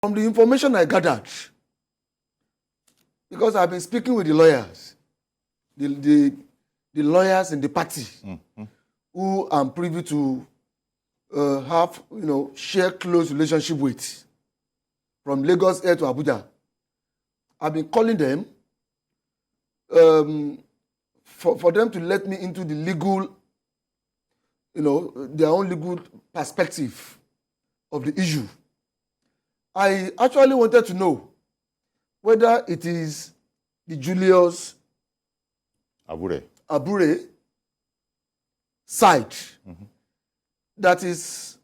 From the information I gathered, because I've been speaking with the lawyers, the lawyers in the party, who I'm privy to have, share close relationship with, from Lagos here to Abuja. I've been calling them for them to let me into the legal, their own legal perspective of the issue. I actually wanted to know whether it is the Julius Abure side that is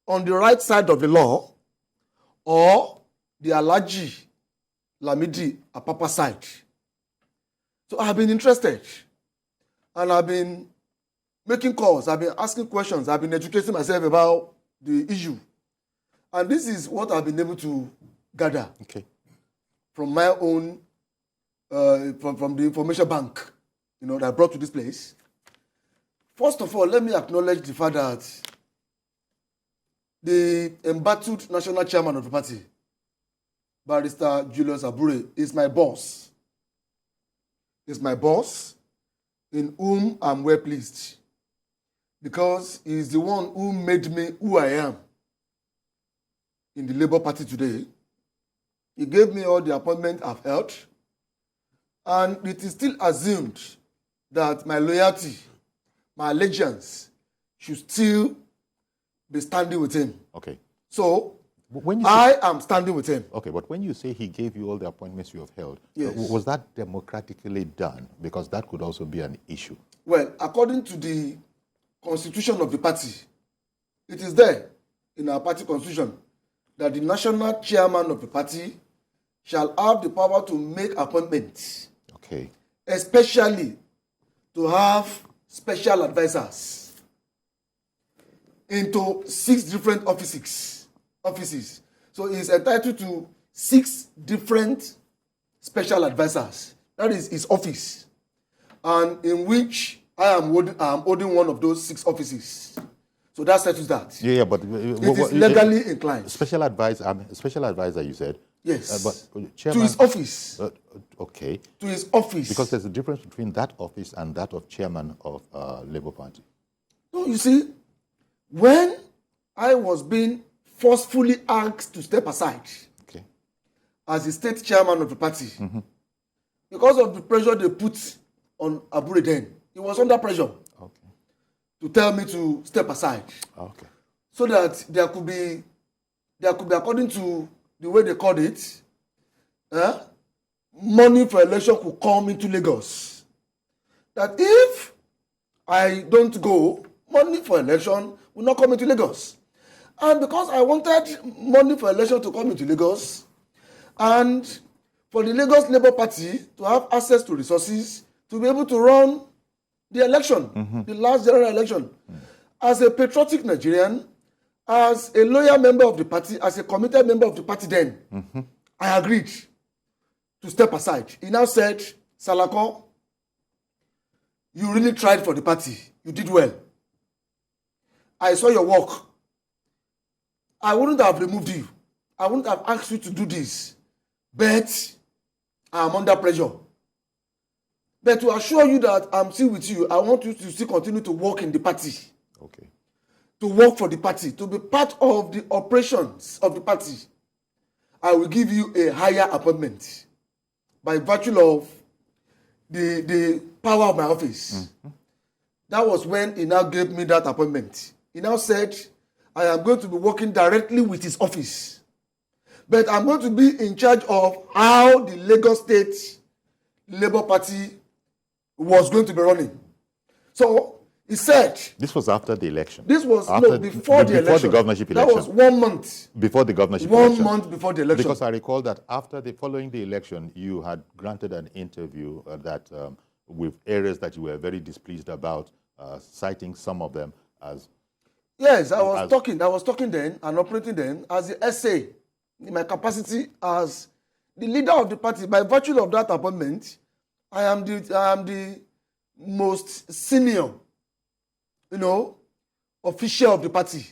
on the right side of the law, or the Lamidi Apapa side. So I've been interested, and I've been making calls, I've been asking questions, I've been educating myself about the issue. And this is what I've been able to gather from my own, from the information bank, that I brought to this place. First of all, let me acknowledge the fact that the embattled national chairman of the party, Barrister Julius Abure, is my boss. He's my boss, in whom I'm well pleased, because he's the one who made me who I am in the Labour Party today. He gave me all the appointments I've held, and it is still assumed that my loyalty, my allegiance, should still be standing with him. Okay. So, I am standing with him. Okay, but when you say he gave you all the appointments you have held, yes, was that democratically done? Because that could also be an issue. Well, according to the constitution of the party, it is there in our party constitution that the national chairman of the party shall have the power to make appointments. Okay. Especially to have special advisors into 6 different offices. So he is entitled to 6 different special advisors. That is his office. And in which I am holding one of those 6 offices. So that settles that. Yeah, but it is legally inclined. Special advisor, you said? Yes. But chairman, to his office. Okay. To his office. Because there's a difference between that office and that of chairman of Labour Party. No, you see, when I was being forcefully asked to step aside as the state chairman of the party, because of the pressure they put on Abure then, he was under pressure to tell me to step aside. So that there could be, according to the way they called it, money for election could come into Lagos. That if I don't go, money for election will not come into Lagos. And because I wanted money for election to come into Lagos, and for the Lagos Labour Party to have access to resources to be able to run the election, the last general election, as a patriotic Nigerian, as a loyal member of the party, as a committed member of the party then, I agreed to step aside. He now said, Salako, you really tried for the party. You did well. I saw your work. I wouldn't have removed you. I wouldn't have asked you to do this. But I am under pressure. But to assure you that I'm still with you, I want you to still continue to work in the party. Okay. To work for the party, to be part of the operations of the party. I will give you a higher appointment by virtue of the power of my office. That was when he now gave me that appointment. He now said, I am going to be working directly with his office. But I'm going to be in charge of how the Lagos State Labour Party was going to be running. So he said... This was after the election? This was before the election. Before the governorship election? That was 1 month. Before the governorship election? 1 month before the election. Because I recall that following the election, you had granted an interview with areas that you were very displeased about, citing some of them as... Yes, I was talking then and operating then as the SA, in my capacity as the leader of the party. By virtue of that appointment, I am the most senior, official of the party.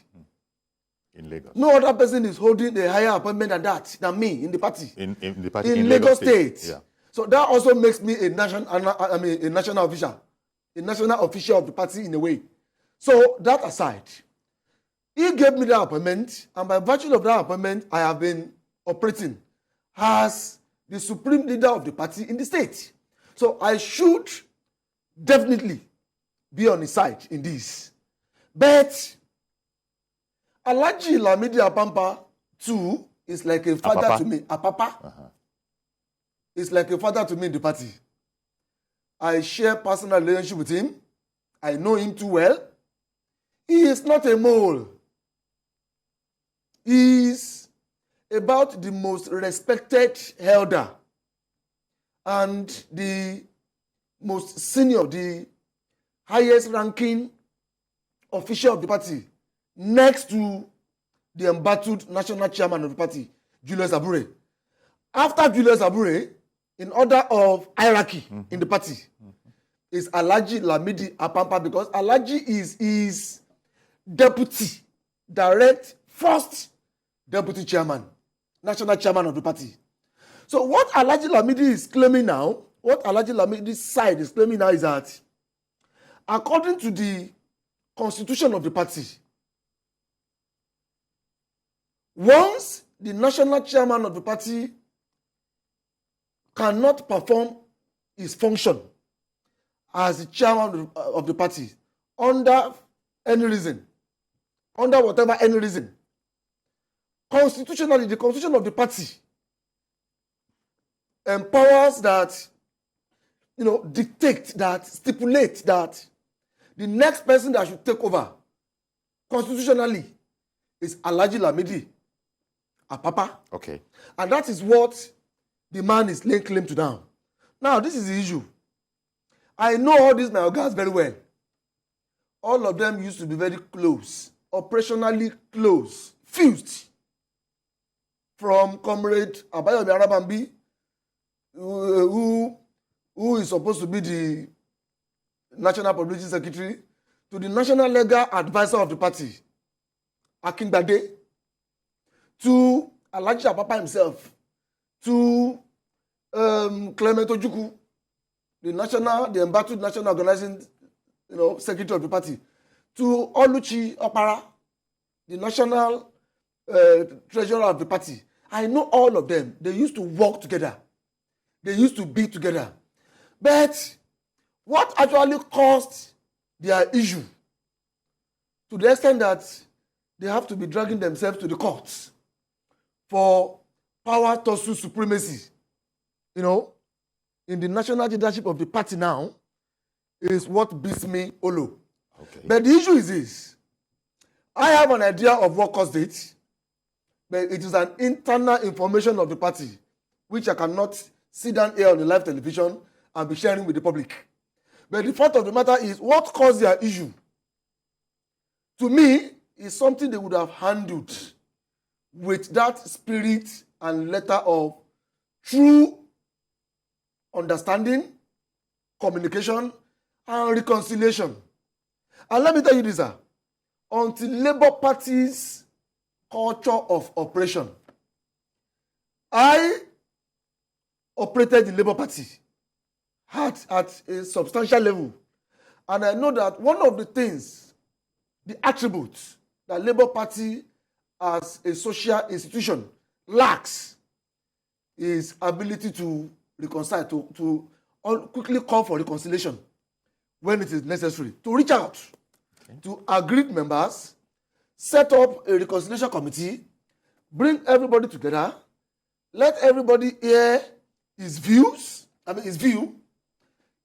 In Lagos. No other person is holding a higher appointment than me in the party. In the party in Lagos State. Yeah. So that also makes me a national official, a national official of the party in a way. So that aside, he gave me that appointment, and by virtue of that appointment, I have been operating as the supreme leader of the party in the state. So I should definitely be on his side in this. But Alhaji Lamidi Apapa too is like a father Apapa? to me. Apapa is like a father to me in the party. I share personal relationship with him. I know him too well. He is not a mole. He is about the most respected elder and the most senior, the highest ranking official of the party, next to the embattled national chairman of the party, Julius Abure. After Julius Abure, in order of hierarchy in the party, is Alhaji Lamidi Apapa, because Alhaji is his deputy, direct first deputy chairman, national chairman of the party. So what Alhaji Lamidi is claiming now, what Alhaji Lamidi's side is claiming now is that, according to the constitution of the party, once the national chairman of the party cannot perform his function as the chairman of the party under any reason, under whatever any reason, constitutionally, the constitution of the party empowers that, dictate that, stipulate that the next person that should take over constitutionally is Alhaji Lamidi Apapa. Okay. And that is what the man is laying claim to now. Now, this is the issue. I know all these my guys very well. All of them used to be very close, operationally close, fused. From Comrade Abayomi Arabambi, who is supposed to be the National Publicity Secretary, to the National Legal Advisor of the party, Akingbade, to Alhaji Apapa himself, to Clement Ojukwu, the embattled national organizing secretary of the party, to Oluchi Opara, the national treasurer of the party. I know all of them. They used to work together. They used to be together. But what actually caused their issue, to the extent that they have to be dragging themselves to the courts for power tussle supremacy, in the national leadership of the party now, is what beats me olo. Okay. But the issue is this. I have an idea of what caused it, but it is an internal information of the party, which I cannot sit down here on the live television and be sharing with the public. But the fact of the matter is, what caused their issue, to me, is something they would have handled with that spirit and letter of true understanding, communication, and reconciliation. And let me tell you this, sir. Until Labour Party's culture of operation, I operated the Labour Party at a substantial level. And I know that one of the things, the attributes that Labour Party as a social institution lacks is ability to reconcile, to quickly call for reconciliation when it is necessary, to reach out to aggrieved members, set up a reconciliation committee, bring everybody together, let everybody hear his view,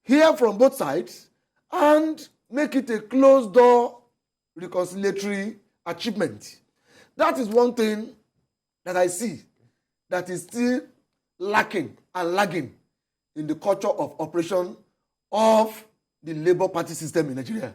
hear from both sides, and make it a closed-door reconciliatory achievement. That is one thing that I see that is still lacking and lagging in the culture of operation of the Labour Party system in Nigeria.